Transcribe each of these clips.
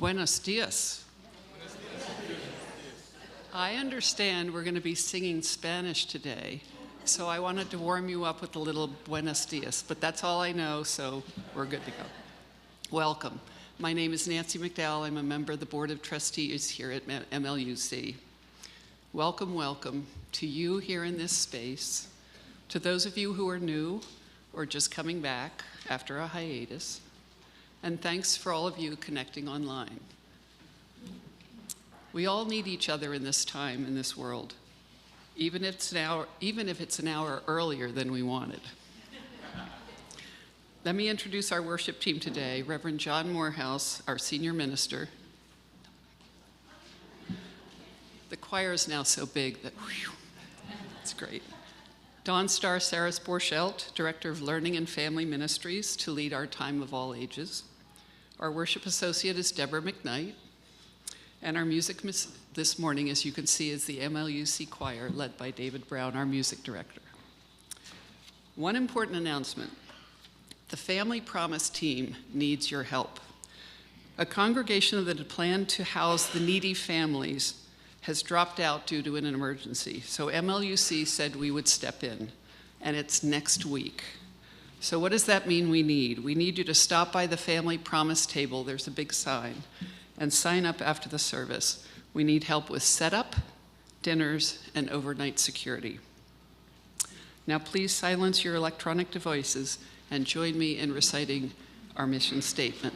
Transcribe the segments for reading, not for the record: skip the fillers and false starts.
Buenos dias. I understand we're going to be singing Spanish today, so I wanted to warm you up with a little buenos dias, but that's all I know, so we're good to go. Welcome. My name is Nancy McDowell. I'm a member of the Board of Trustees here at MLUC. Welcome, welcome to you here in this space, to those of you who are new or just coming back after a hiatus, and thanks for all of you connecting online. We all need each other in this time, in this world, even if it's an hour earlier than we wanted. Let me introduce our worship team today. Reverend John Morehouse, our senior minister. The choir is now so big that, whew, it's great. Dawn Star Saris Borchelt, Director of Learning and Family Ministries, to lead our time of all ages. Our worship associate is Deborah McKnight. And our music this morning, as you can see, is the MLUC choir, led by David Brown, our music director. One important announcement. The Family Promise team needs your help. A congregation that had planned to house the needy families has dropped out due to an emergency. So MLUC said we would step in, and it's next week. So what does that mean we need? We need you to stop by the Family Promise table. There's a big sign. And sign up after the service. We need help with setup, dinners, and overnight security. Now please silence your electronic devices and join me in reciting our mission statement.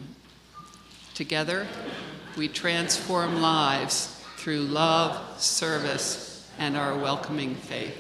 Together, we transform lives through love, service, and our welcoming faith.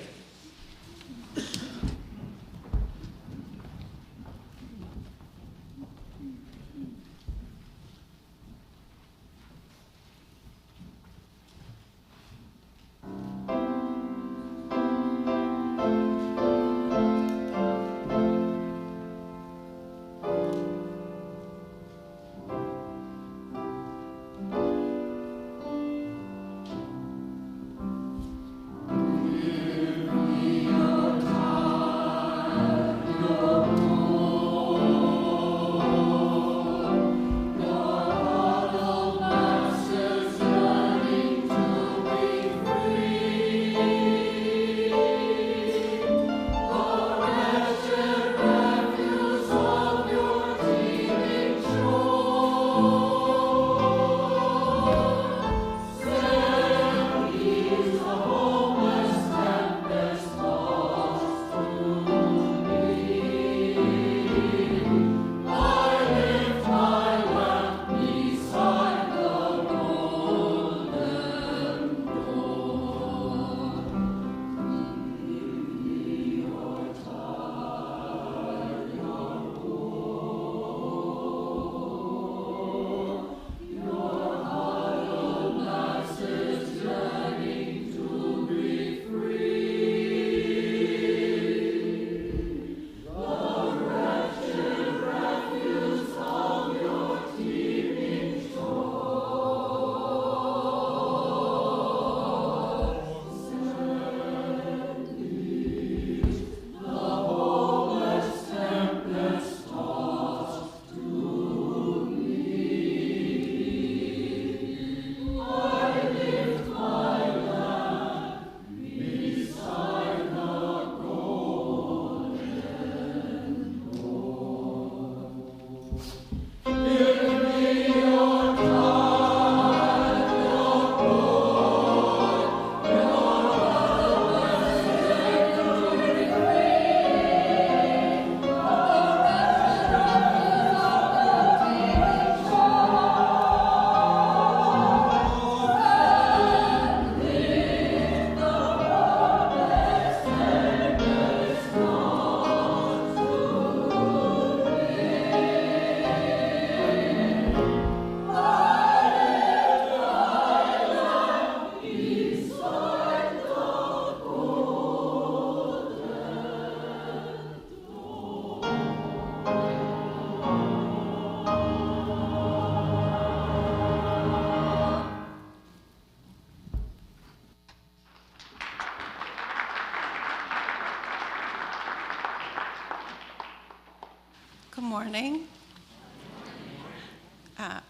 Good morning.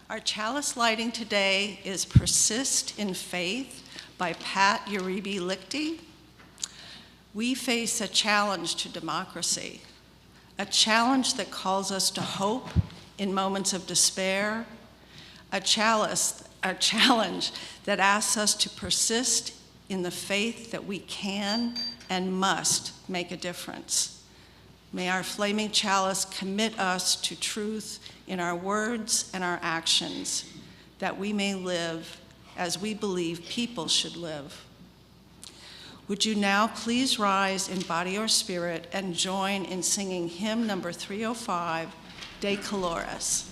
Our chalice lighting today is Persist in Faith by Pat Uribe Lichty. We face a challenge to democracy, a challenge that calls us to hope in moments of despair, a challenge that asks us to persist in the faith that we can and must make a difference. May our flaming chalice commit us to truth in our words and our actions, that we may live as we believe people should live. Would you now please rise in body or spirit and join in singing hymn number 305, De Caloris.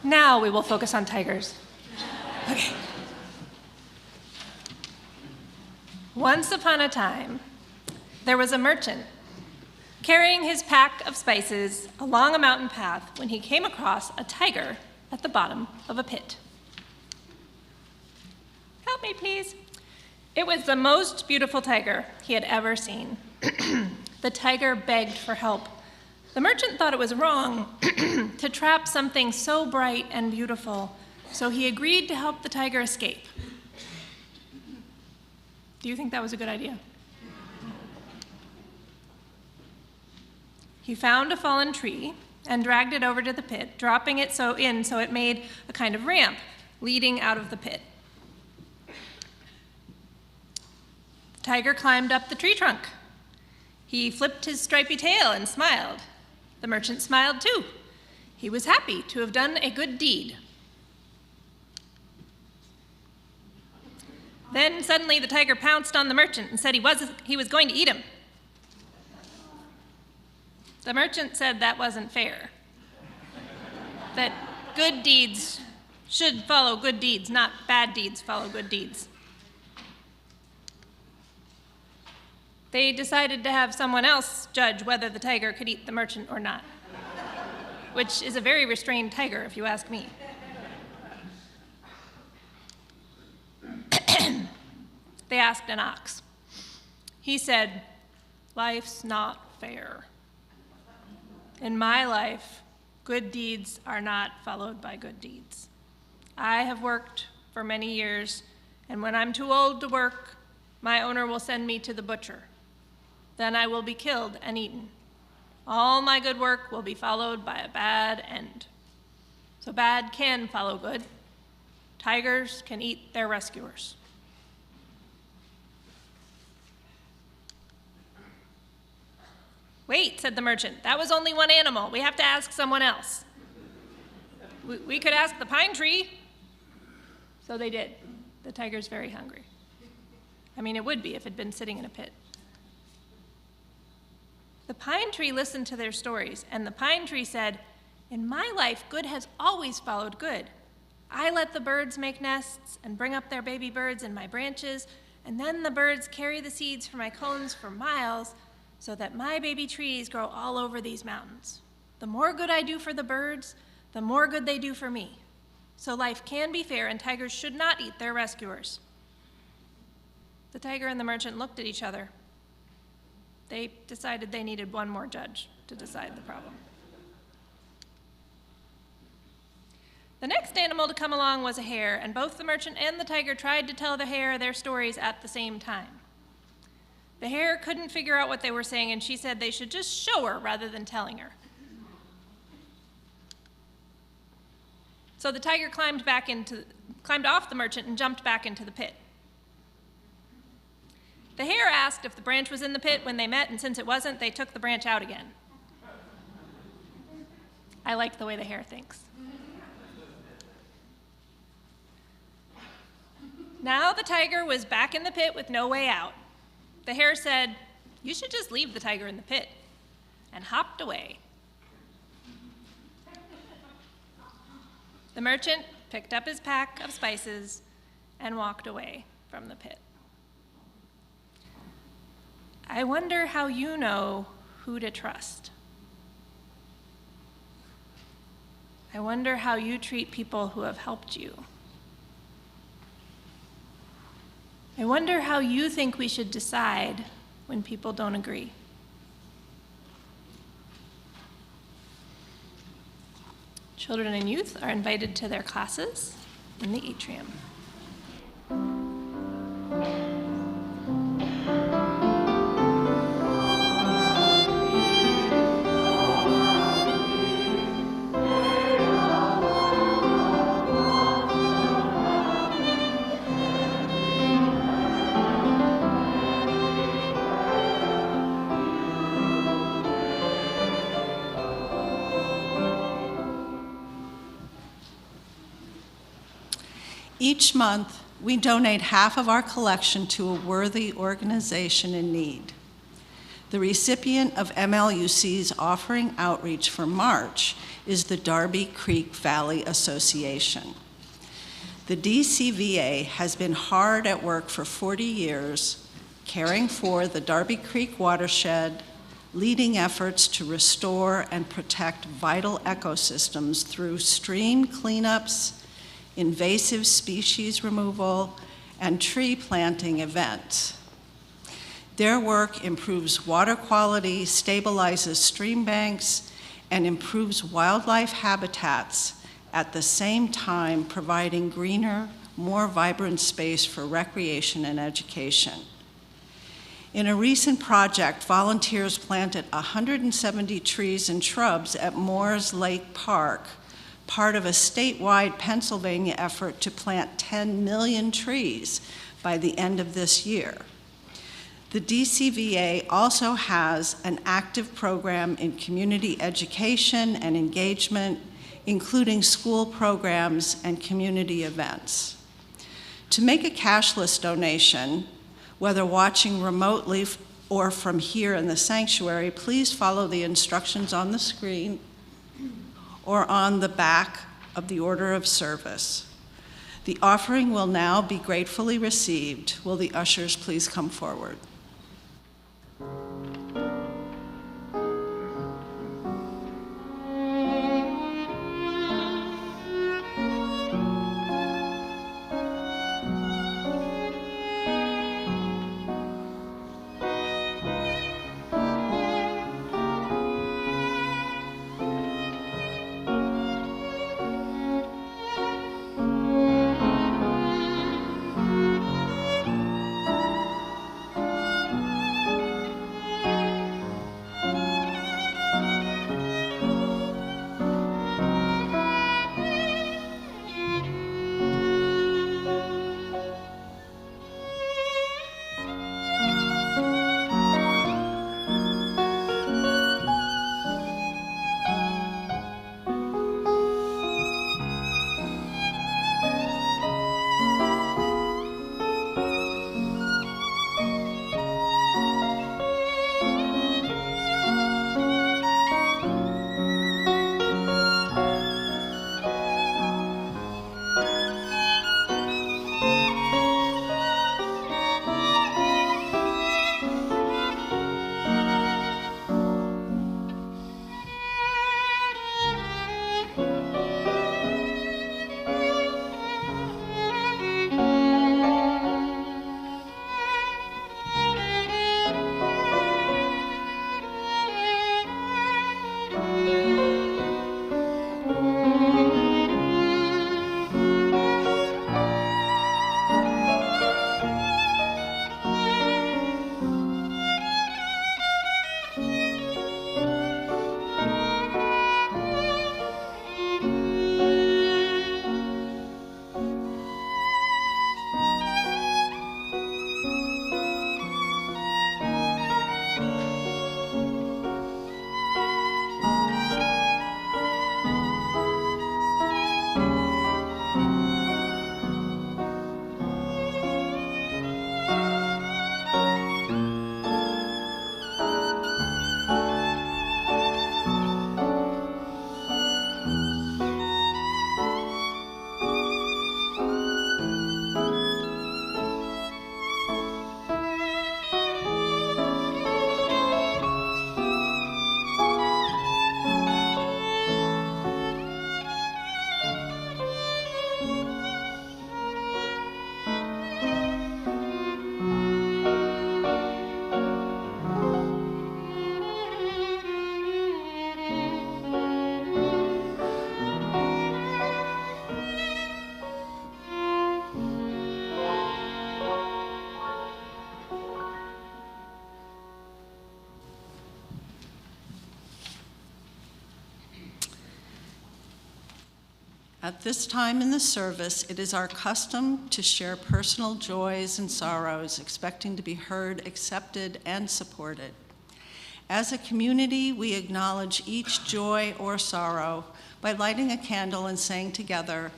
Now we will focus on tigers. Okay. Once upon a time, there was a merchant carrying his pack of spices along a mountain path when he came across a tiger at the bottom of a pit. Help me, please. It was the most beautiful tiger he had ever seen. The tiger begged for help. The merchant thought it was wrong to trap something so bright and beautiful, so he agreed to help the tiger escape. Do you think that was a good idea? He found a fallen tree and dragged it over to the pit, dropping it so it made a kind of ramp leading out of the pit. The tiger climbed up the tree trunk. He flipped his stripy tail and smiled. The merchant smiled too. He was happy to have done a good deed. Then suddenly the tiger pounced on the merchant and said he was going to eat him. The merchant said that wasn't fair. That good deeds should follow good deeds, not bad deeds follow good deeds. They decided to have someone else judge whether the tiger could eat the merchant or not, which is a very restrained tiger, if you ask me. They asked an ox. He said, "Life's not fair. In my life, good deeds are not followed by good deeds. I have worked for many years, and when I'm too old to work, my owner will send me to the butcher. Then I will be killed and eaten. All my good work will be followed by a bad end. So bad can follow good. Tigers can eat their rescuers." "Wait," said the merchant, "that was only one animal. We have to ask someone else." We could ask the pine tree. So they did. The tiger's very hungry. I mean, it would be if it had been sitting in a pit. The pine tree listened to their stories, and the pine tree said, "In my life, good has always followed good. I let the birds make nests and bring up their baby birds in my branches, and then the birds carry the seeds from my cones for miles, so that my baby trees grow all over these mountains. The more good I do for the birds, the more good they do for me. So life can be fair, and tigers should not eat their rescuers." The tiger and the merchant looked at each other. They decided they needed one more judge to decide the problem. The next animal to come along was a hare, and both the merchant and the tiger tried to tell the hare their stories at the same time. The hare couldn't figure out what they were saying, and she said they should just show her rather than telling her. So the tiger climbed off the merchant and jumped back into the pit. The hare asked if the branch was in the pit when they met, and since it wasn't, they took the branch out again. I like the way the hare thinks. Now the tiger was back in the pit with no way out. The hare said, "You should just leave the tiger in the pit," and hopped away. The merchant picked up his pack of spices and walked away from the pit. I wonder how you know who to trust. I wonder how you treat people who have helped you. I wonder how you think we should decide when people don't agree. Children and youth are invited to their classes in the atrium. Each month, we donate half of our collection to a worthy organization in need. The recipient of MLUC's offering outreach for March is the Darby Creek Valley Association. The DCVA has been hard at work for 40 years, caring for the Darby Creek watershed, leading efforts to restore and protect vital ecosystems through stream cleanups, invasive species removal, and tree planting events. Their work improves water quality, stabilizes stream banks, and improves wildlife habitats, at the same time providing greener, more vibrant space for recreation and education. In a recent project, volunteers planted 170 trees and shrubs at Moores Lake Park, part of a statewide Pennsylvania effort to plant 10 million trees by the end of this year. The DCVA also has an active program in community education and engagement, including school programs and community events. To make a cashless donation, whether watching remotely or from here in the sanctuary, please follow the instructions on the screen or on the back of the order of service. The offering will now be gratefully received. Will the ushers please come forward? At this time in the service, it is our custom to share personal joys and sorrows, expecting to be heard, accepted, and supported. As a community, we acknowledge each joy or sorrow by lighting a candle and saying together,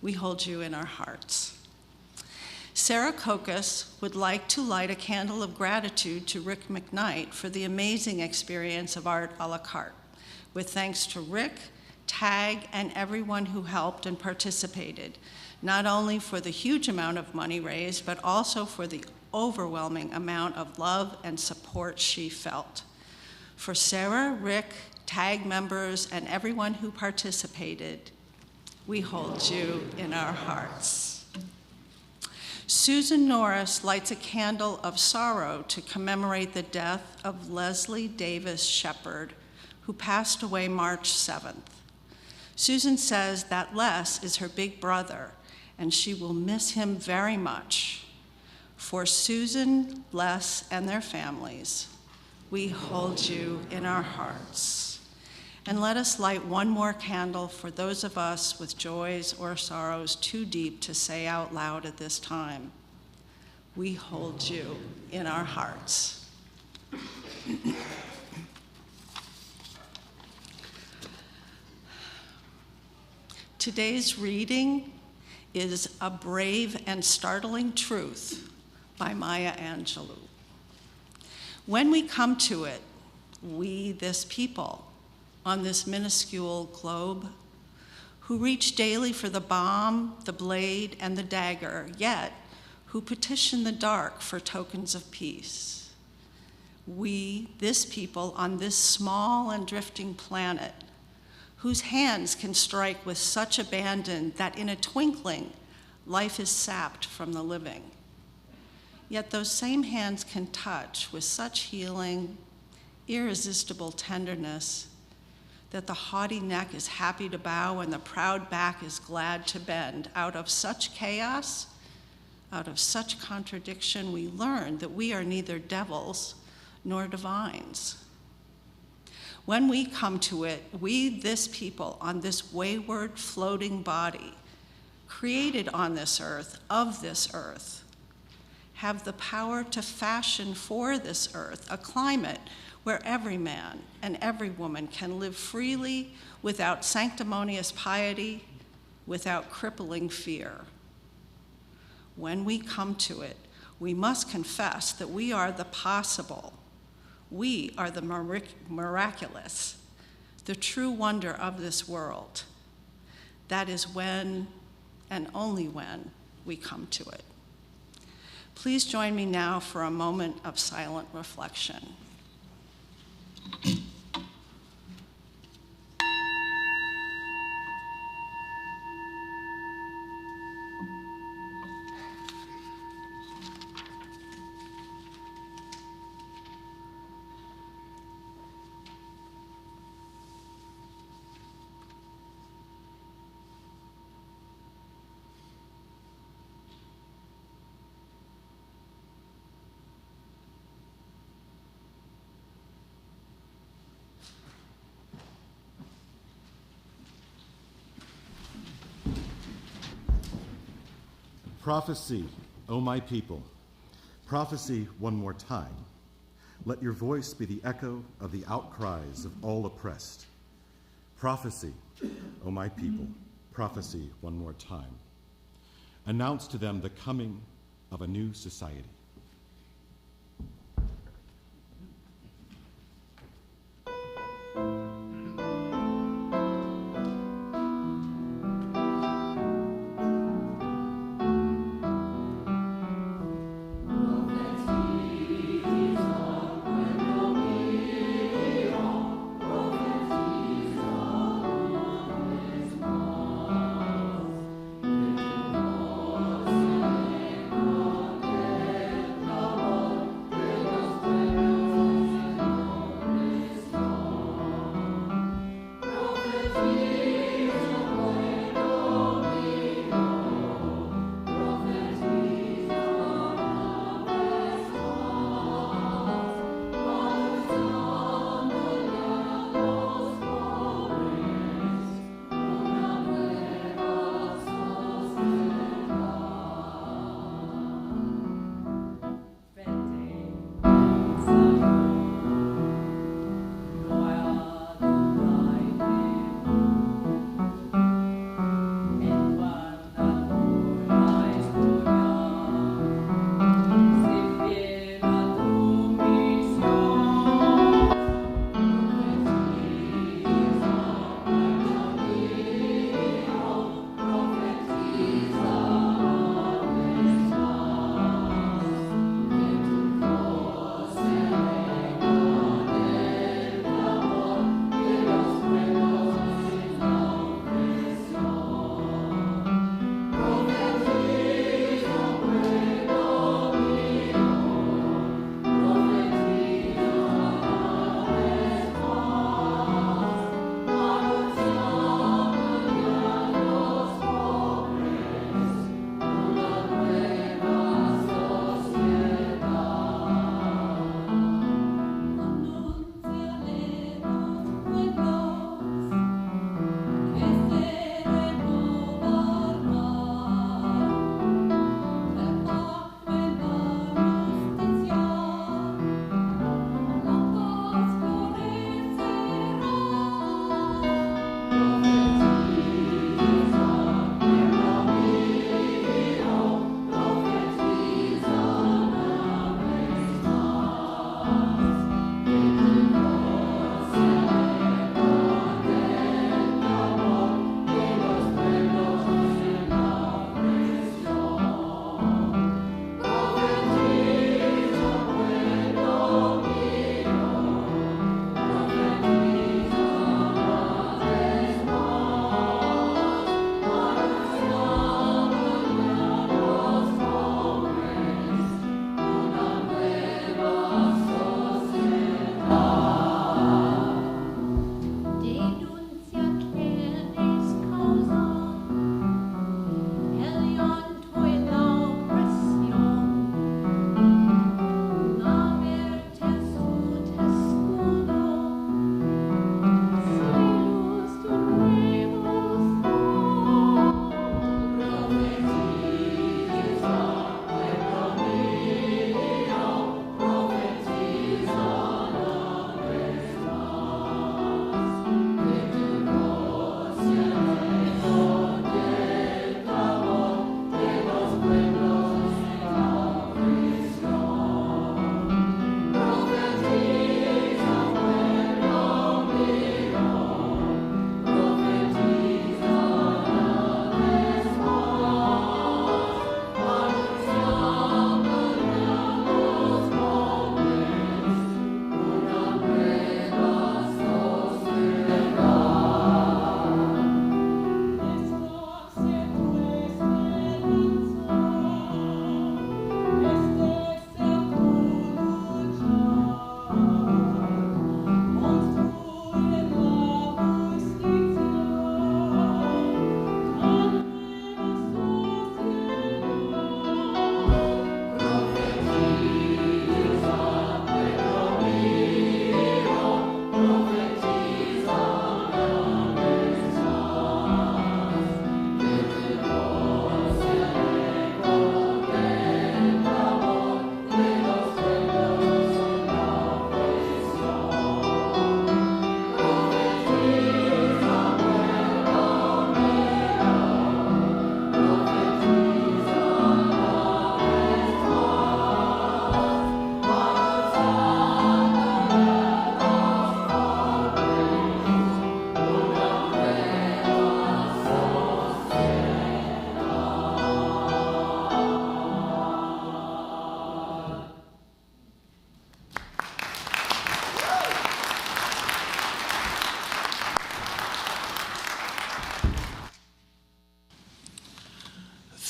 "We hold you in our hearts." Sarah Kokas would like to light a candle of gratitude to Rick McKnight for the amazing experience of Art a la carte, with thanks to Rick, TAG, and everyone who helped and participated, not only for the huge amount of money raised, but also for the overwhelming amount of love and support she felt. For Sarah, Rick, TAG members, and everyone who participated, we hold you in our hearts. Susan Norris lights a candle of sorrow to commemorate the death of Leslie Davis Shepard, who passed away March 7th. Susan says that Les is her big brother, and she will miss him very much. For Susan, Les, and their families, we hold you in our hearts. And let us light one more candle for those of us with joys or sorrows too deep to say out loud at this time. We hold you in our hearts. Today's reading is A Brave and Startling Truth by Maya Angelou. When we come to it, we, this people, on this minuscule globe, who reach daily for the bomb, the blade, and the dagger, yet who petition the dark for tokens of peace. We, this people, on this small and drifting planet, whose hands can strike with such abandon that in a twinkling, life is sapped from the living. Yet those same hands can touch with such healing, irresistible tenderness, that the haughty neck is happy to bow and the proud back is glad to bend. Out of such chaos, out of such contradiction, we learn that we are neither devils nor divines. When we come to it, we, this people, on this wayward, floating body, created on this earth, of this earth, have the power to fashion for this earth a climate where every man and every woman can live freely without sanctimonious piety, without crippling fear. When we come to it, we must confess that we are the possible. We are the miraculous, the true wonder of this world. That is when, and only when, we come to it. Please join me now for a moment of silent reflection. Prophecy, O my people, prophecy one more time. Let your voice be the echo of the outcries of all oppressed. Prophecy, O my people, prophecy one more time. Announce to them the coming of a new society.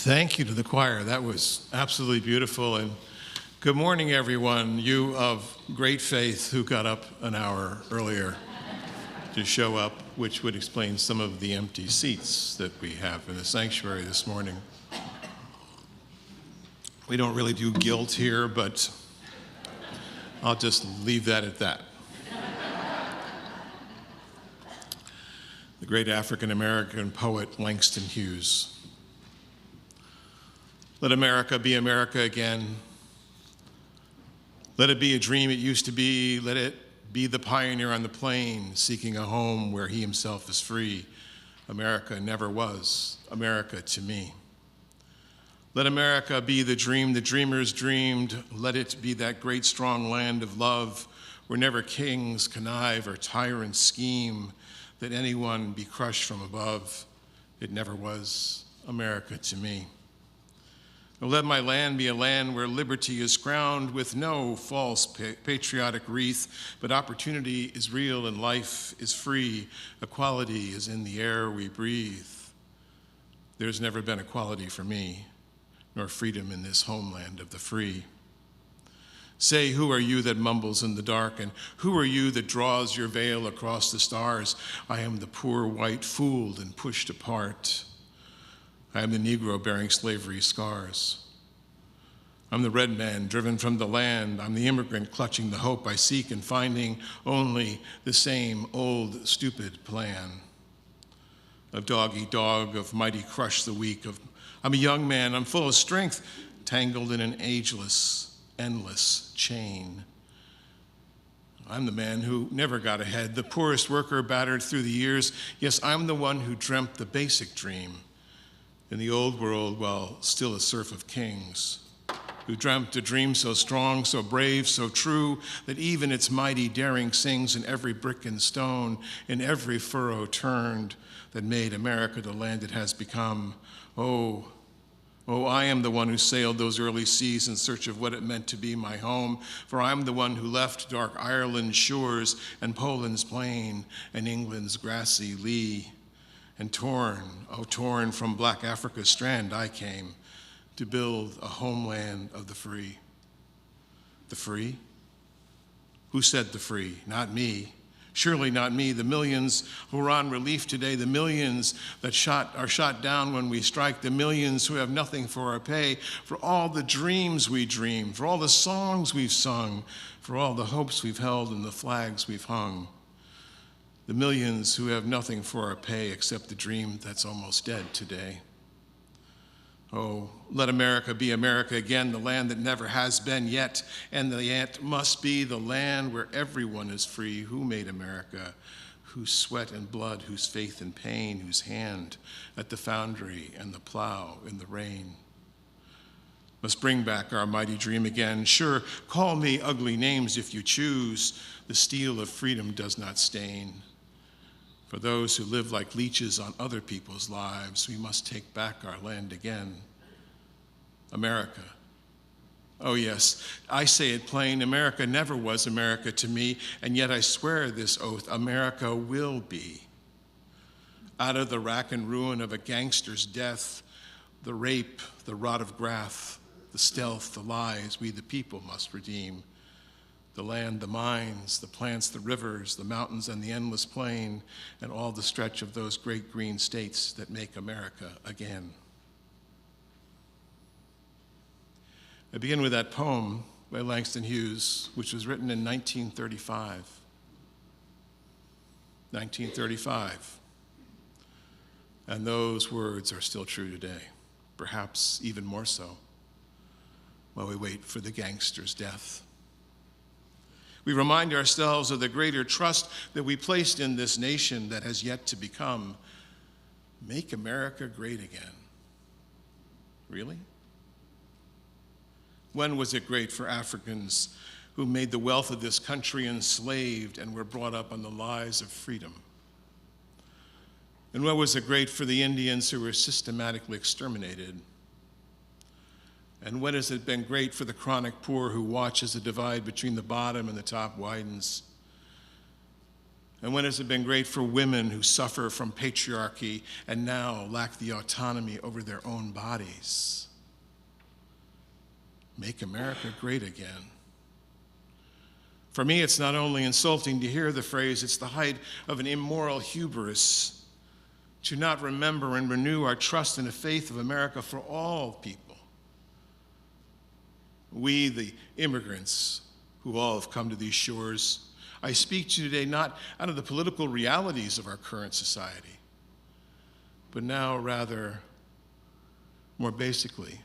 Thank you to the choir. That was absolutely beautiful. And good morning, everyone. You of great faith who got up an hour earlier to show up, which would explain some of the empty seats that we have in the sanctuary this morning. We don't really do guilt here, but I'll just leave that at that. The great African-American poet Langston Hughes. Let America be America again. Let it be a dream it used to be. Let it be the pioneer on the plain, seeking a home where he himself is free. America never was America to me. Let America be the dream the dreamers dreamed. Let it be that great strong land of love where never kings connive or tyrants scheme, that anyone be crushed from above. It never was America to me. Let my land be a land where liberty is crowned with no false patriotic wreath, but opportunity is real and life is free. Equality is in the air we breathe. There's never been equality for me, nor freedom in this homeland of the free. Say, who are you that mumbles in the dark, and who are you that draws your veil across the stars? I am the poor white fooled and pushed apart. I am the Negro bearing slavery's scars. I'm the red man driven from the land. I'm the immigrant clutching the hope I seek and finding only the same old stupid plan. Of dog eat dog, of mighty crush the weak. I'm a young man, I'm full of strength, tangled in an ageless, endless chain. I'm the man who never got ahead, the poorest worker battered through the years. Yes, I'm the one who dreamt the basic dream in the old world while still a serf of kings, who dreamt a dream so strong, so brave, so true, that even its mighty daring sings in every brick and stone, in every furrow turned, that made America the land it has become. Oh, I am the one who sailed those early seas in search of what it meant to be my home, for I'm the one who left dark Ireland's shores and Poland's plain and England's grassy lea. And torn from black Africa's strand, I came to build a homeland of the free. The free? Who said the free? Not me. Surely not me. The millions who are on relief today, the millions that are shot down when we strike, the millions who have nothing for our pay, for all the dreams we dream, for all the songs we've sung, for all the hopes we've held and the flags we've hung. The millions who have nothing for our pay except the dream that's almost dead today. Oh, let America be America again, the land that never has been yet, and the yet must be the land where everyone is free. Who made America? Whose sweat and blood, whose faith and pain, whose hand at the foundry and the plow in the rain. Must bring back our mighty dream again. Sure, call me ugly names if you choose. The steel of freedom does not stain. For those who live like leeches on other people's lives, we must take back our land again. America. Oh yes, I say it plain, America never was America to me, and yet I swear this oath, America will be. Out of the rack and ruin of a gangster's death, the rape, the rot of graft, the stealth, the lies, we the people must redeem. The land, the mines, the plants, the rivers, the mountains, and the endless plain, and all the stretch of those great green states that make America again. I begin with that poem by Langston Hughes, which was written in 1935. 1935. And those words are still true today, perhaps even more so, while we wait for the gangster's death. We remind ourselves of the greater trust that we placed in this nation that has yet to become. Make America great again. Really? When was it great for Africans who made the wealth of this country enslaved and were brought up on the lies of freedom? And when was it great for the Indians who were systematically exterminated? And when has it been great for the chronic poor who watch as the divide between the bottom and the top widens? And when has it been great for women who suffer from patriarchy and now lack the autonomy over their own bodies? Make America great again. For me, it's not only insulting to hear the phrase, it's the height of an immoral hubris to not remember and renew our trust in the faith of America for all people. We, the immigrants who all have come to these shores, I speak to you today not out of the political realities of our current society, but now rather, more basically,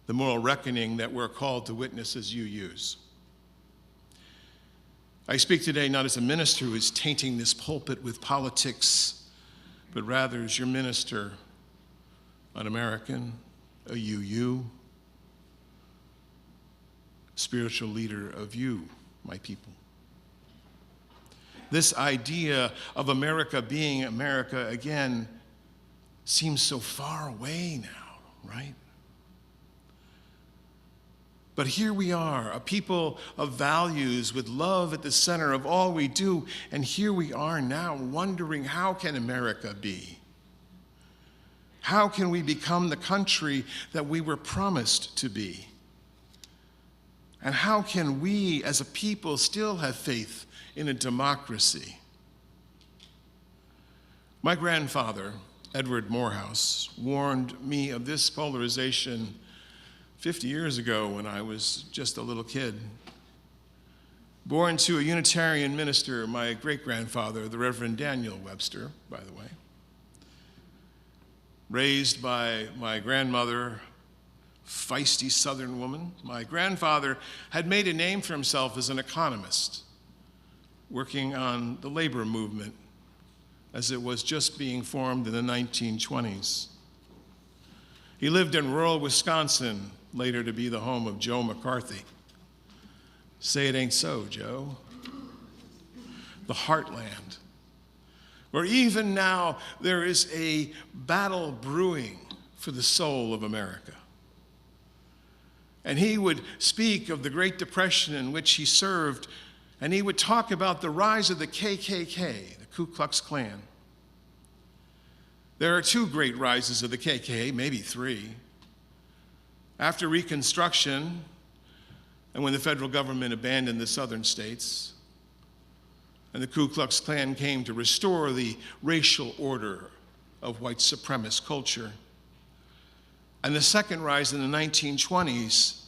the moral reckoning that we're called to witness as you use. I speak today not as a minister who is tainting this pulpit with politics, but rather as your minister, an American, a UU, spiritual leader of you, my people. This idea of America being America again seems so far away now, right? But here we are, a people of values with love at the center of all we do, and here we are now wondering, how can America be? How can we become the country that we were promised to be? And how can we as a people still have faith in a democracy? My grandfather, Edward Morehouse, warned me of this polarization 50 years ago when I was just a little kid. Born to a Unitarian minister, my great-grandfather, the Reverend Daniel Webster, by the way. Raised by my grandmother, feisty Southern woman, my grandfather had made a name for himself as an economist, working on the labor movement as it was just being formed in the 1920s. He lived in rural Wisconsin, later to be the home of Joe McCarthy. Say it ain't so, Joe. The heartland, where even now there is a battle brewing for the soul of America. And he would speak of the Great Depression in which he served, and he would talk about the rise of the KKK, the Ku Klux Klan. There are two great rises of the KKK, maybe three. After Reconstruction, and when the federal government abandoned the southern states, and the Ku Klux Klan came to restore the racial order of white supremacist culture. And the second rise in the 1920s,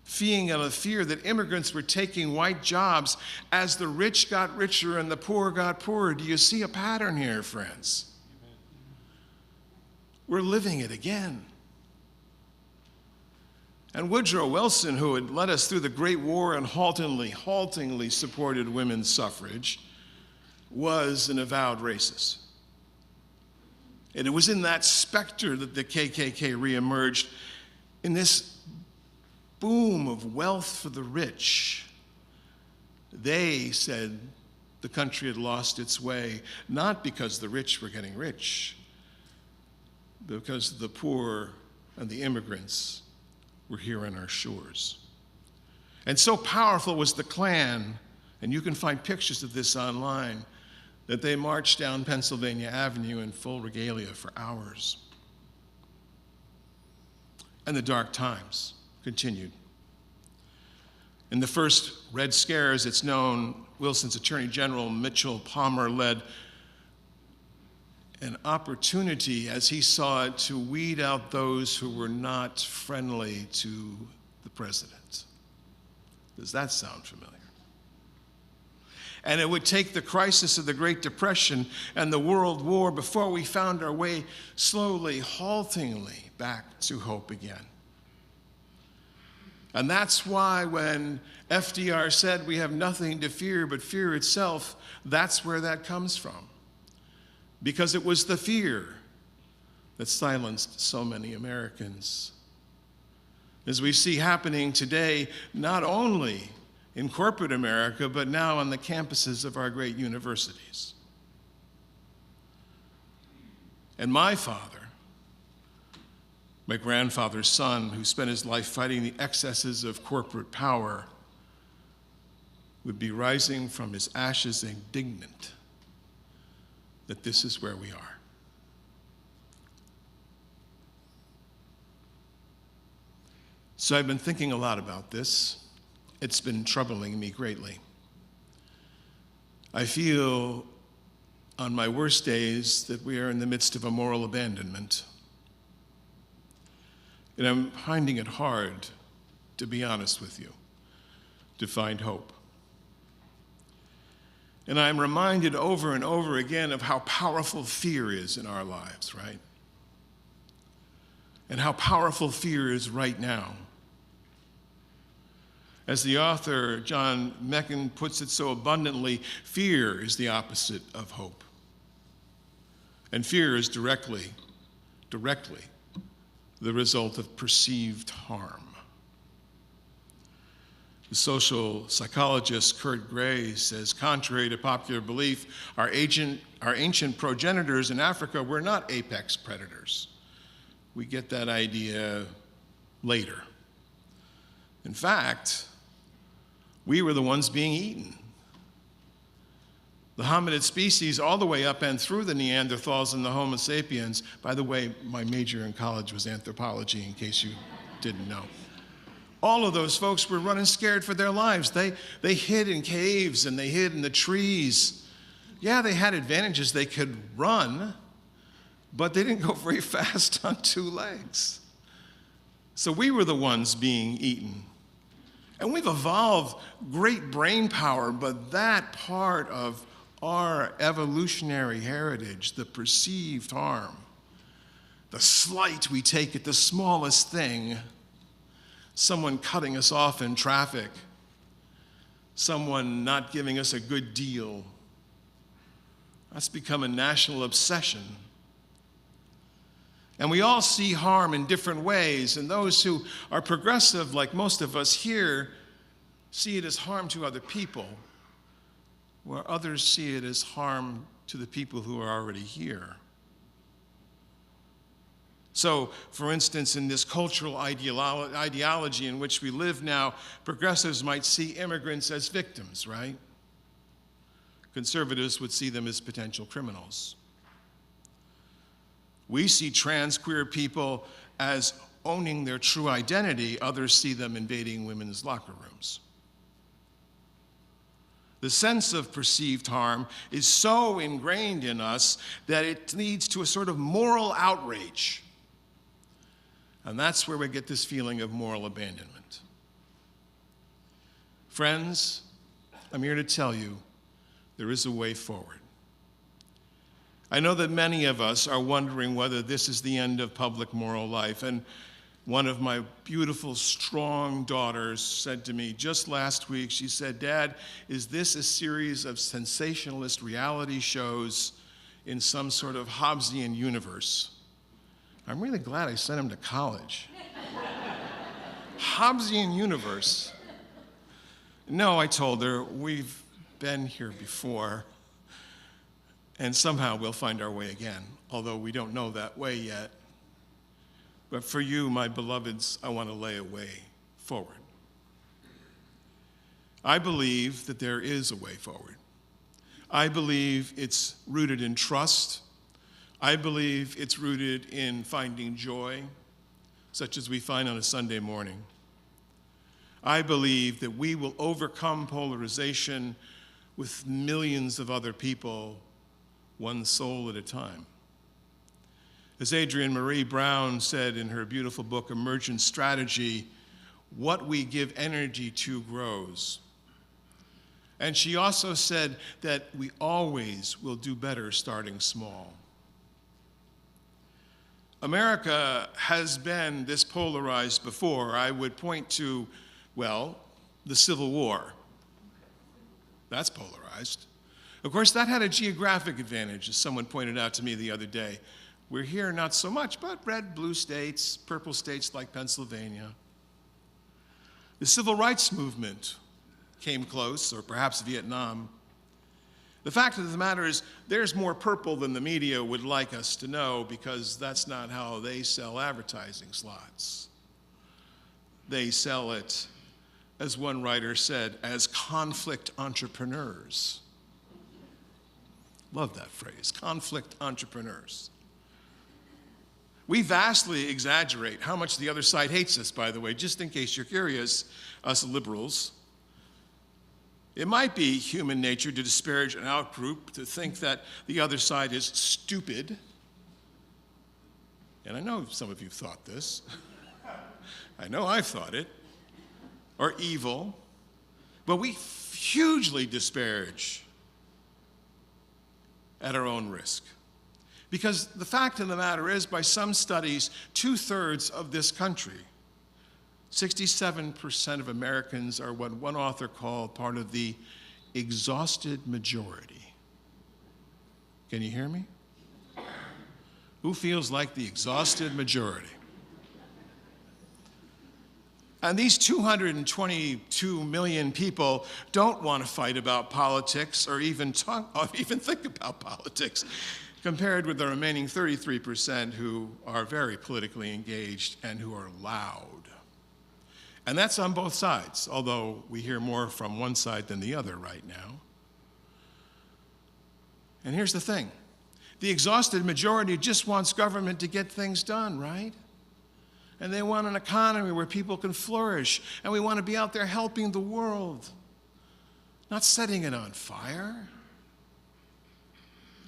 feeding out of fear that immigrants were taking white jobs as the rich got richer and the poor got poorer. Do you see a pattern here, friends? Amen. We're living it again. And Woodrow Wilson, who had led us through the Great War and haltingly supported women's suffrage, was an avowed racist. And it was in that specter that the KKK reemerged in this boom of wealth for the rich. They said the country had lost its way, not because the rich were getting rich, but because the poor and the immigrants were here on our shores. And so powerful was the Klan, and you can find pictures of this online, that they marched down Pennsylvania Avenue in full regalia for hours. And the dark times continued. In the first Red Scares, it's known, Wilson's Attorney General Mitchell Palmer led an opportunity, as he saw it, to weed out those who were not friendly to the president. Does that sound familiar? And it would take the crisis of the Great Depression and the World War before we found our way slowly, haltingly back to hope again. And that's why when FDR said we have nothing to fear but fear itself, that's where that comes from. Because it was the fear that silenced so many Americans. As we see happening today, not only in corporate America, but now on the campuses of our great universities. And my father, my grandfather's son, who spent his life fighting the excesses of corporate power, would be rising from his ashes indignant that this is where we are. So I've been thinking a lot about this. It's been troubling me greatly. I feel on my worst days that we are in the midst of a moral abandonment. And I'm finding it hard, to be honest with you, to find hope. And I'm reminded over and over again of how powerful fear is in our lives, right? And how powerful fear is right now. As the author John Meccan puts it so abundantly, fear is the opposite of hope. And fear is directly the result of perceived harm. The social psychologist Kurt Gray says, contrary to popular belief, our ancient progenitors in Africa were not apex predators. We get that idea later. In fact, we were the ones being eaten. The hominid species all the way up and through the Neanderthals and the Homo sapiens. By the way, my major in college was anthropology, in case you didn't know. All of those folks were running scared for their lives. They hid in caves and they hid in the trees. Yeah, they had advantages. They could run, but they didn't go very fast on two legs. So we were the ones being eaten. And we've evolved great brain power, but that part of our evolutionary heritage, the perceived harm, the slight we take at the smallest thing, someone cutting us off in traffic, someone not giving us a good deal, that's become a national obsession. And we all see harm in different ways, and those who are progressive, like most of us here, see it as harm to other people, where others see it as harm to the people who are already here. So, for instance, in this cultural ideology in which we live now, progressives might see immigrants as victims, right? Conservatives would see them as potential criminals. We see trans queer people as owning their true identity. Others see them invading women's locker rooms. The sense of perceived harm is so ingrained in us that it leads to a sort of moral outrage. And that's where we get this feeling of moral abandonment. Friends, I'm here to tell you there is a way forward. I know that many of us are wondering whether this is the end of public moral life. And one of my beautiful, strong daughters said to me just last week, she said, "Dad, is this a series of sensationalist reality shows in some sort of Hobbesian universe?" I'm really glad I sent him to college. Hobbesian universe. No, I told her, we've been here before. And somehow we'll find our way again, although we don't know that way yet. But for you, my beloveds, I want to lay a way forward. I believe that there is a way forward. I believe it's rooted in trust. I believe it's rooted in finding joy, such as we find on a Sunday morning. I believe that we will overcome polarization with millions of other people, one soul at a time. As Adrienne Marie Brown said in her beautiful book, Emergent Strategy, what we give energy to grows. And she also said that we always will do better starting small. America has been this polarized before. I would point to, well, the Civil War. That's polarized. Of course, that had a geographic advantage, as someone pointed out to me the other day. We're here not so much, but red, blue states, purple states like Pennsylvania. The Civil Rights Movement came close, or perhaps Vietnam. The fact of the matter is, there's more purple than the media would like us to know, because that's not how they sell advertising slots. They sell it as one writer said, as conflict entrepreneurs. Love that phrase, conflict entrepreneurs. We vastly exaggerate how much the other side hates us, by the way, just in case you're curious, us liberals. It might be human nature to disparage an outgroup, to think that the other side is stupid. And I know some of you thought this. I know I've thought it. Or evil. But we hugely disparage at our own risk. Because the fact of the matter is, by some studies, 2/3 of this country, 67% of Americans are what one author called part of the exhausted majority. Can you hear me? Who feels like the exhausted majority? And these 222 million people don't want to fight about politics or even think about politics, compared with the remaining 33% who are very politically engaged and who are loud. And that's on both sides, although we hear more from one side than the other right now. And here's the thing. The exhausted majority just wants government to get things done, right? And they want an economy where people can flourish, and we want to be out there helping the world, not setting it on fire.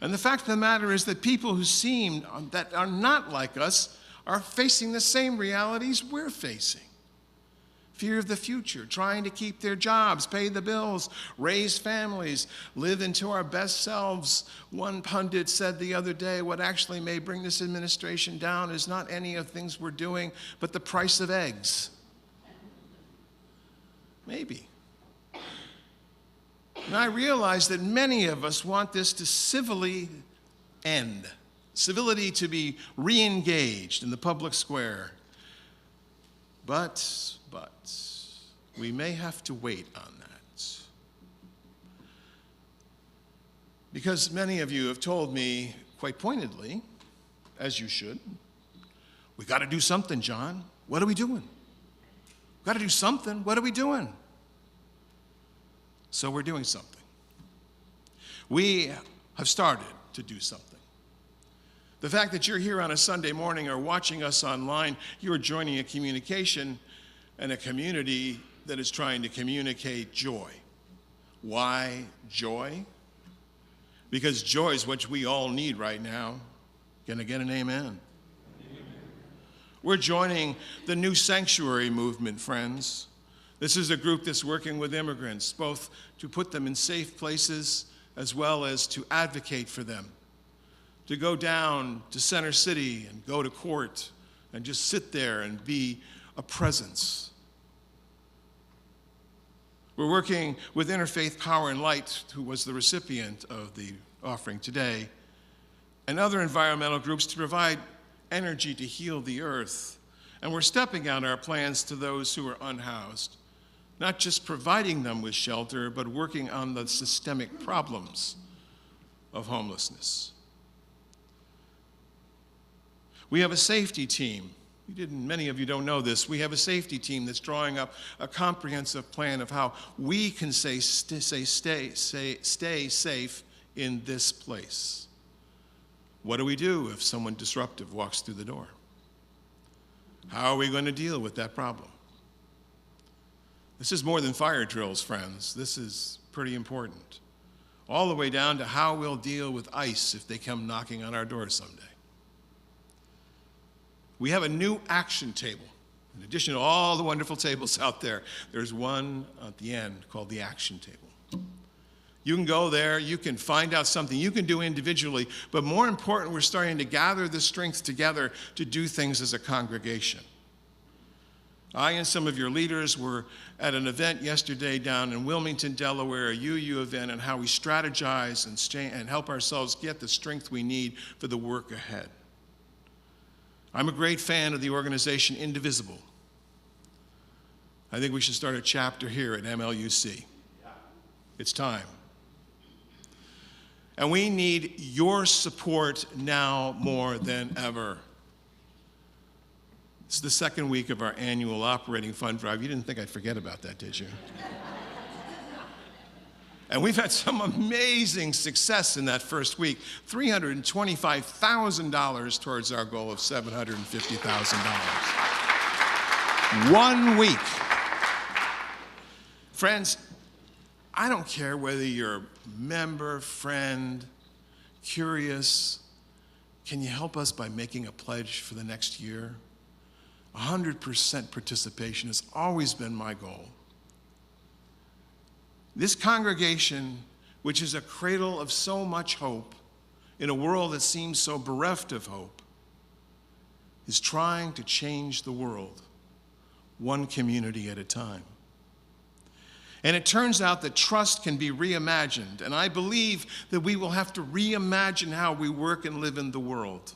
And the fact of the matter is that people who seem that are not like us are facing the same realities we're facing. Fear of the future, trying to keep their jobs, pay the bills, raise families, live into our best selves. One pundit said the other day, what actually may bring this administration down is not any of the things we're doing, but the price of eggs. Maybe. And I realize that many of us want this to civilly end, civility to be re-engaged in the public square. But we may have to wait on that. Because many of you have told me quite pointedly, as you should, we got to do something, John. What are we doing? We got to do something. What are we doing? So we're doing something. We have started to do something. The fact that you're here on a Sunday morning or watching us online, you're joining a communication and a community that is trying to communicate joy. Why joy? Because joy is what we all need right now. Can I get an amen? Amen. We're joining the New Sanctuary movement, friends. This is a group that's working with immigrants, both to put them in safe places as well as to advocate for them, to go down to Center City and go to court and just sit there and be a presence. We're working with Interfaith Power and Light, who was the recipient of the offering today, and other environmental groups to provide energy to heal the earth. And we're stepping out our plans to those who are unhoused, not just providing them with shelter, but working on the systemic problems of homelessness. We have a safety team. Many of you don't know this. We have a safety team that's drawing up a comprehensive plan of how we can stay safe in this place. What do we do if someone disruptive walks through the door? How are we going to deal with that problem? This is more than fire drills, friends. This is pretty important. All the way down to how we'll deal with ICE if they come knocking on our door someday. We have a new action table. In addition to all the wonderful tables out there, there's one at the end called the action table. You can go there, you can find out something you can do individually, but more important, we're starting to gather the strength together to do things as a congregation. I and some of your leaders were at an event yesterday down in Wilmington, Delaware, a UU event, on how we strategize and help ourselves get the strength we need for the work ahead. I'm a great fan of the organization Indivisible. I think we should start a chapter here at MLUC. It's time. And we need your support now more than ever. This is the second week of our annual operating fund drive. You didn't think I'd forget about that, did you? And we've had some amazing success in that first week. $325,000 towards our goal of $750,000. 1 week. Friends, I don't care whether you're a member, friend, curious. Can you help us by making a pledge for the next year? 100% participation has always been my goal. This congregation, which is a cradle of so much hope in a world that seems so bereft of hope, is trying to change the world, one community at a time. And it turns out that trust can be reimagined, and I believe that we will have to reimagine how we work and live in the world.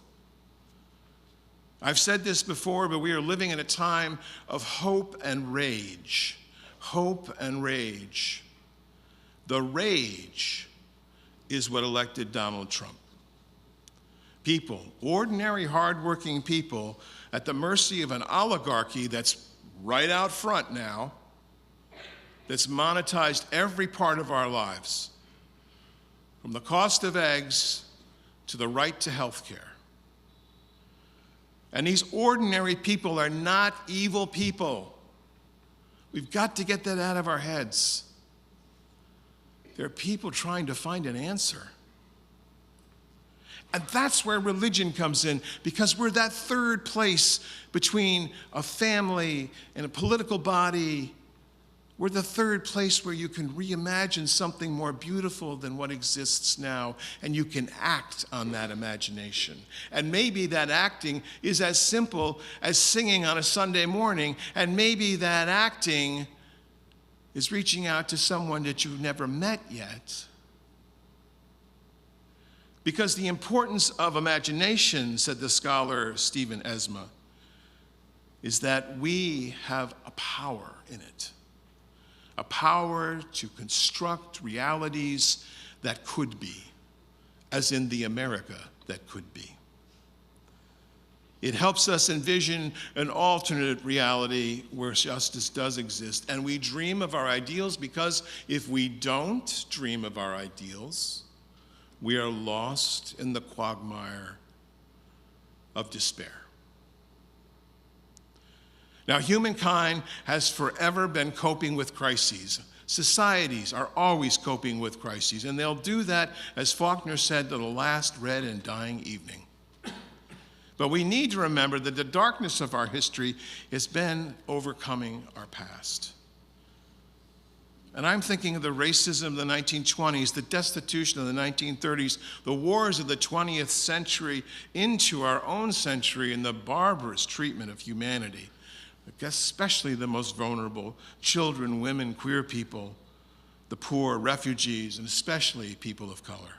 I've said this before, but we are living in a time of hope and rage. Hope and rage. The rage is what elected Donald Trump. People, ordinary, hardworking people, at the mercy of an oligarchy that's right out front now, that's monetized every part of our lives, from the cost of eggs to the right to health care. And these ordinary people are not evil people. We've got to get that out of our heads. There are people trying to find an answer. And that's where religion comes in, because we're that third place between a family and a political body. We're the third place where you can reimagine something more beautiful than what exists now, and you can act on that imagination. And maybe that acting is as simple as singing on a Sunday morning, and maybe that acting is reaching out to someone that you've never met yet. Because the importance of imagination, said the scholar Stephen Esma, is that we have a power in it. A power to construct realities that could be, as in the America that could be. It helps us envision an alternate reality where justice does exist. And we dream of our ideals, because if we don't dream of our ideals, we are lost in the quagmire of despair. Now, humankind has forever been coping with crises. Societies are always coping with crises, and they'll do that, as Faulkner said, to the last red and dying evening. But we need to remember that the darkness of our history has been overcoming our past. And I'm thinking of the racism of the 1920s, the destitution of the 1930s, the wars of the 20th century into our own century, and the barbarous treatment of humanity, especially the most vulnerable, children, women, queer people, the poor, refugees, and especially people of color.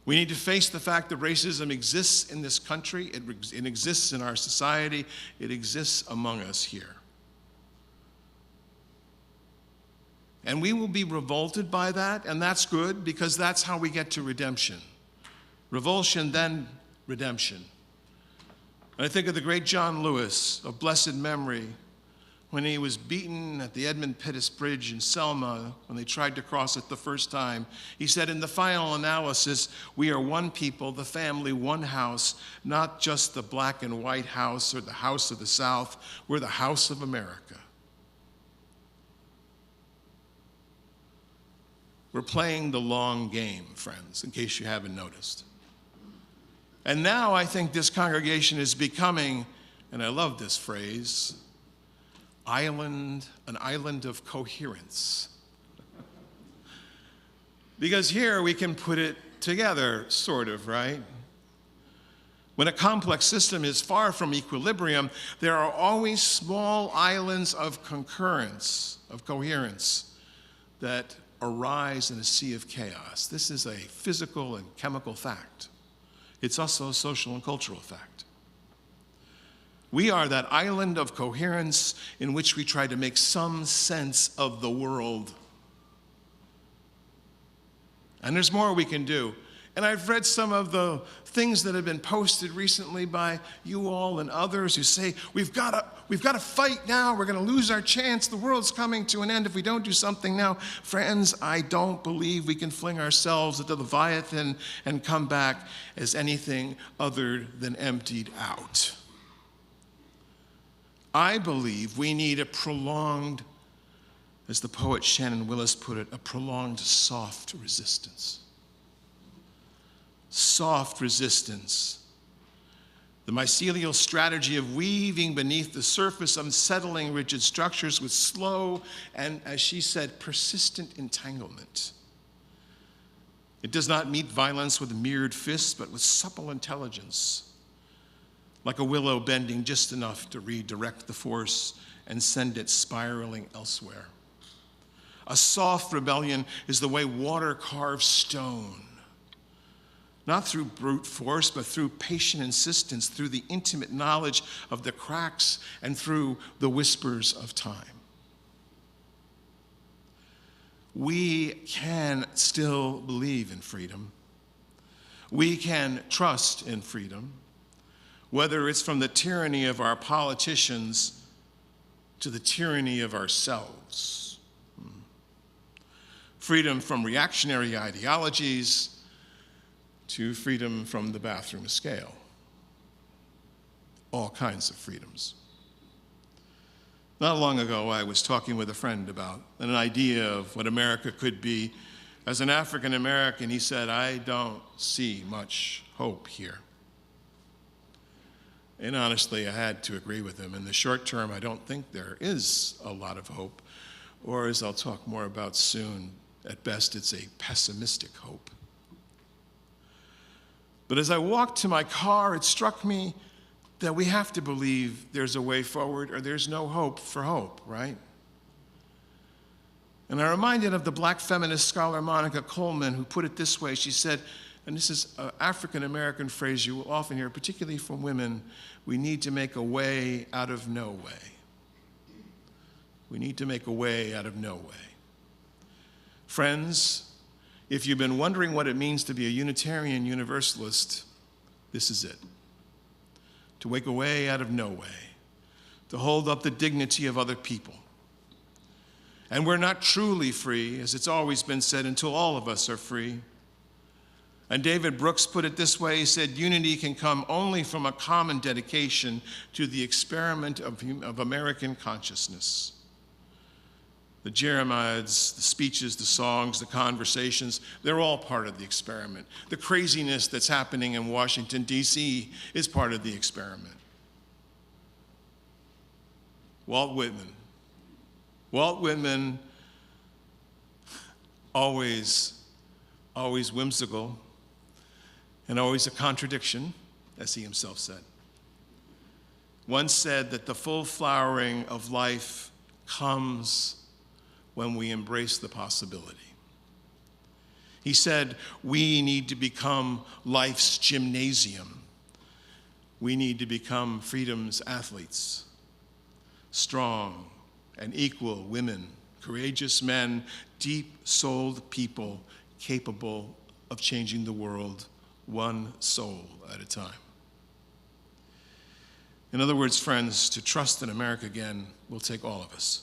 We need to face the fact that racism exists in this country, it exists in our society, it exists among us here. And we will be revolted by that, and that's good, because that's how we get to redemption. Revulsion, then redemption. And I think of the great John Lewis of blessed memory, when he was beaten at the Edmund Pettus Bridge in Selma when they tried to cross it the first time. He said, in the final analysis, we are one people, the family, one house, not just the black and white house or the house of the South. We're the house of America. We're playing the long game, friends, in case you haven't noticed. And now I think this congregation is becoming, and I love this phrase, an island of coherence. Because here we can put it together, sort of, right? When a complex system is far from equilibrium, there are always small islands of concurrence, of coherence, that arise in a sea of chaos. This is a physical and chemical fact. It's also a social and cultural fact. We are that island of coherence in which we try to make some sense of the world. And there's more we can do. And I've read some of the things that have been posted recently by you all and others who say, we've got to fight now. We're going to lose our chance. The world's coming to an end if we don't do something now. Friends, I don't believe we can fling ourselves into the Leviathan and come back as anything other than emptied out. I believe we need a prolonged, as the poet Shannon Willis put it, a prolonged soft resistance. Soft resistance. The mycelial strategy of weaving beneath the surface, unsettling rigid structures with slow and, as she said, persistent entanglement. It does not meet violence with mirrored fists, but with supple intelligence, like a willow bending just enough to redirect the force and send it spiraling elsewhere. A soft rebellion is the way water carves stone. Not through brute force, but through patient insistence, through the intimate knowledge of the cracks, and through the whispers of time. We can still believe in freedom. We can trust in freedom, whether it's from the tyranny of our politicians to the tyranny of ourselves. Freedom from reactionary ideologies to freedom from the bathroom scale. All kinds of freedoms. Not long ago, I was talking with a friend about an idea of what America could be. As an African American, he said, I don't see much hope here. And honestly, I had to agree with him. In the short term, I don't think there is a lot of hope. Or as I'll talk more about soon, at best, it's a pessimistic hope. But as I walked to my car, it struck me that we have to believe there's a way forward or there's no hope for hope, right? And I'm reminded of the black feminist scholar Monica Coleman, who put it this way. She said, and this is an African-American phrase you will often hear, particularly from women, we need to make a way out of no way. We need to make a way out of no way. Friends, if you've been wondering what it means to be a Unitarian Universalist, this is it. To make a way out of no way, to hold up the dignity of other people. And we're not truly free, as it's always been said, until all of us are free. And David Brooks put it this way, he said, unity can come only from a common dedication to the experiment of American consciousness. The Jeremiads, the speeches, the songs, the conversations, they're all part of the experiment. The craziness that's happening in Washington, D.C. is part of the experiment. Walt Whitman, always whimsical and always a contradiction, as he himself said, once said that the full flowering of life comes when we embrace the possibility. He said, we need to become life's gymnasium. We need to become freedom's athletes, strong and equal women, courageous men, deep-souled people capable of changing the world one soul at a time. In other words, friends, to trust in America again will take all of us.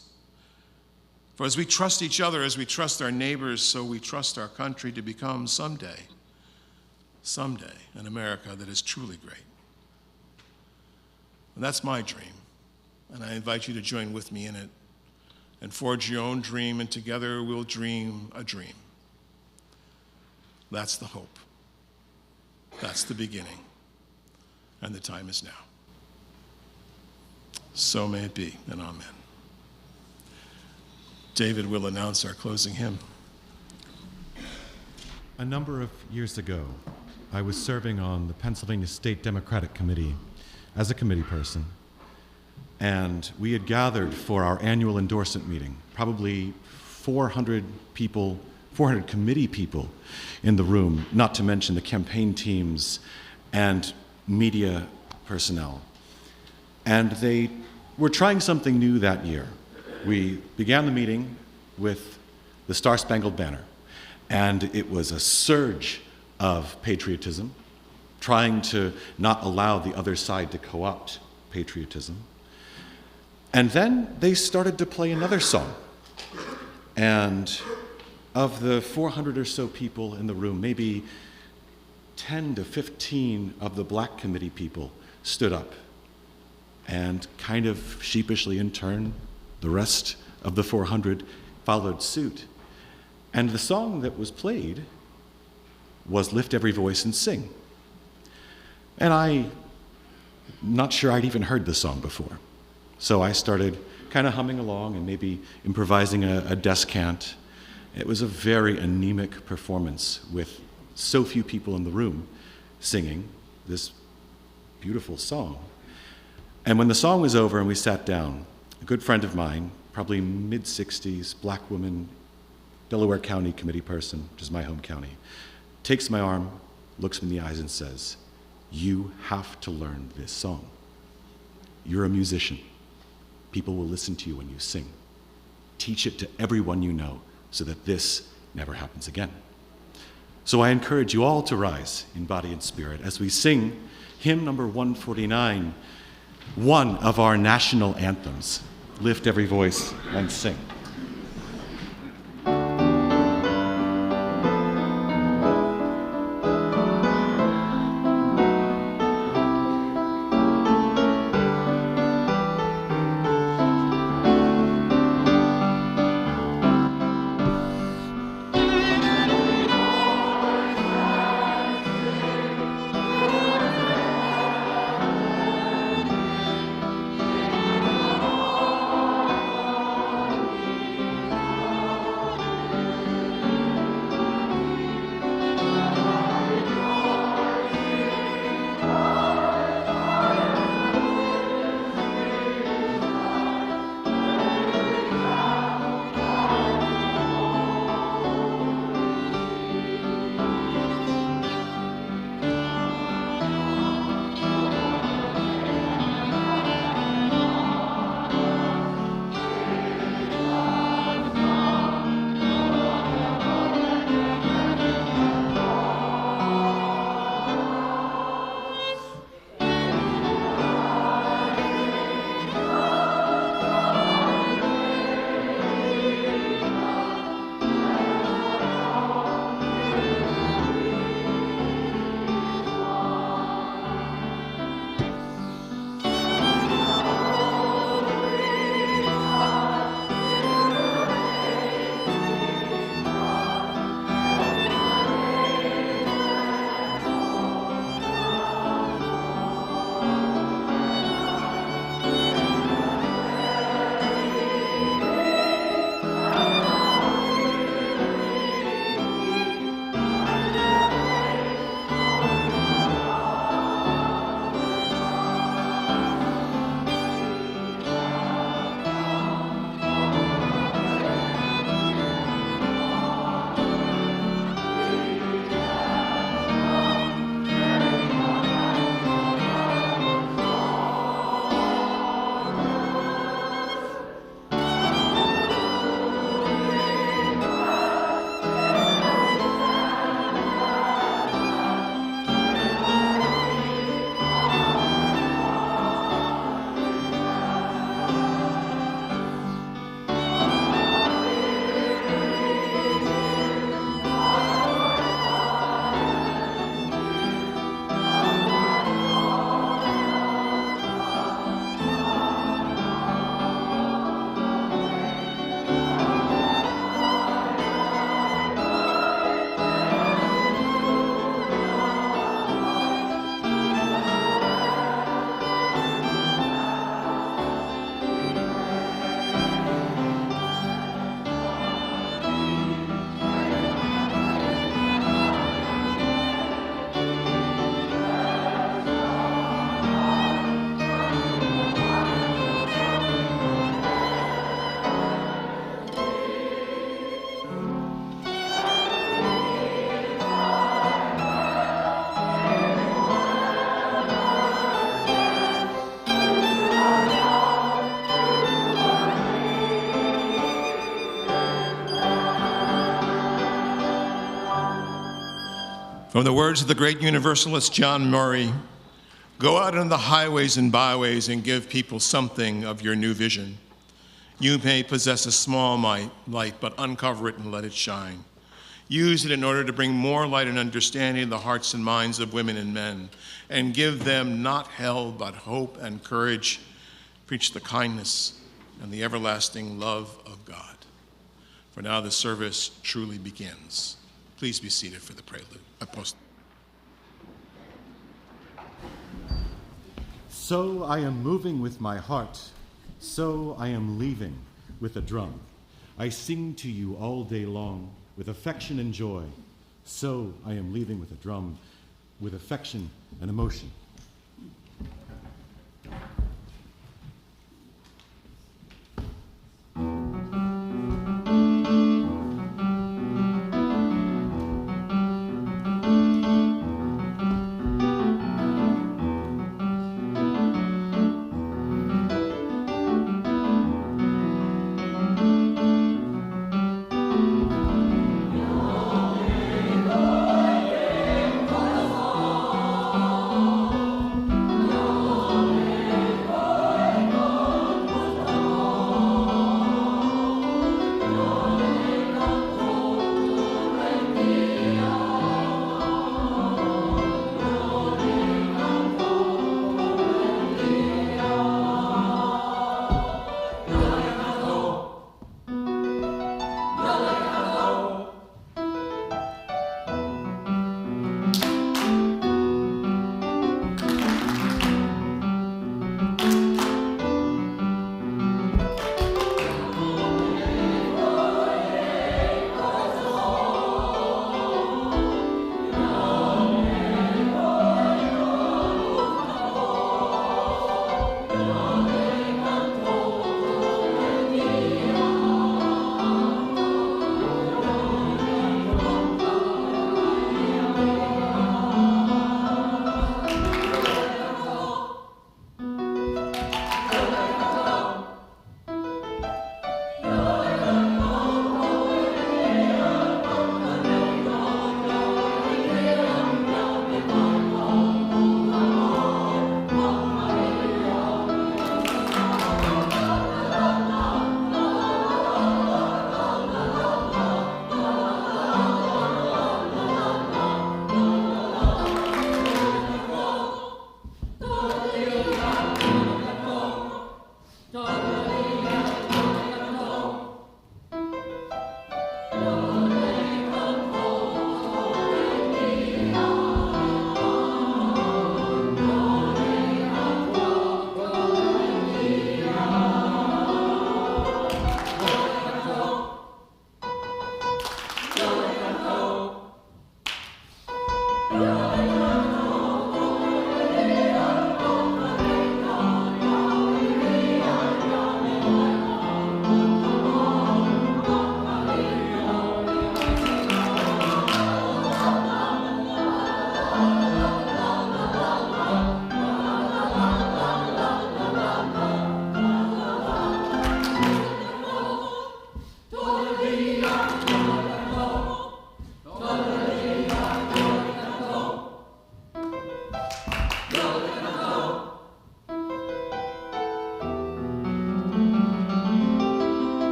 For as we trust each other, as we trust our neighbors, so we trust our country to become someday, an America that is truly great. And that's my dream, and I invite you to join with me in it and forge your own dream, and together we'll dream a dream. That's the hope. That's the beginning, and the time is now. So may it be, and amen. David will announce our closing hymn. A number of years ago, I was serving on the Pennsylvania State Democratic Committee as a committee person, and we had gathered for our annual endorsement meeting, probably 400 people, 400 committee people in the room, not to mention the campaign teams and media personnel. And they were trying something new that year. We began the meeting with the Star-Spangled Banner, and it was a surge of patriotism, trying to not allow the other side to co-opt patriotism. And then they started to play another song. And of the 400 or so people in the room, maybe 10 to 15 of the Black Committee people stood up, and kind of sheepishly in turn, the rest of the 400 followed suit. And the song that was played was Lift Every Voice and Sing. And I'm not sure I'd even heard the song before. So I started kind of humming along and maybe improvising a descant. It was a very anemic performance with so few people in the room singing this beautiful song. And when the song was over and we sat down, a good friend of mine, probably mid-60s, Black woman, Delaware County committee person, which is my home county, takes my arm, looks me in the eyes and says, "You have to learn this song. You're a musician. People will listen to you when you sing. Teach it to everyone you know so that this never happens again." So I encourage you all to rise in body and spirit as we sing hymn number 149, one of our national anthems. Lift every voice and sing. From the words of the great universalist John Murray, go out on the highways and byways and give people something of your new vision. You may possess a small light, but uncover it and let it shine. Use it in order to bring more light and understanding to the hearts and minds of women and men, and give them not hell, but hope and courage. Preach the kindness and the everlasting love of God. For now the service truly begins. Please be seated for the prelude. So I am moving with my heart, so I am leaving with a drum. I sing to you all day long with affection and joy, so I am leaving with a drum, with affection and emotion.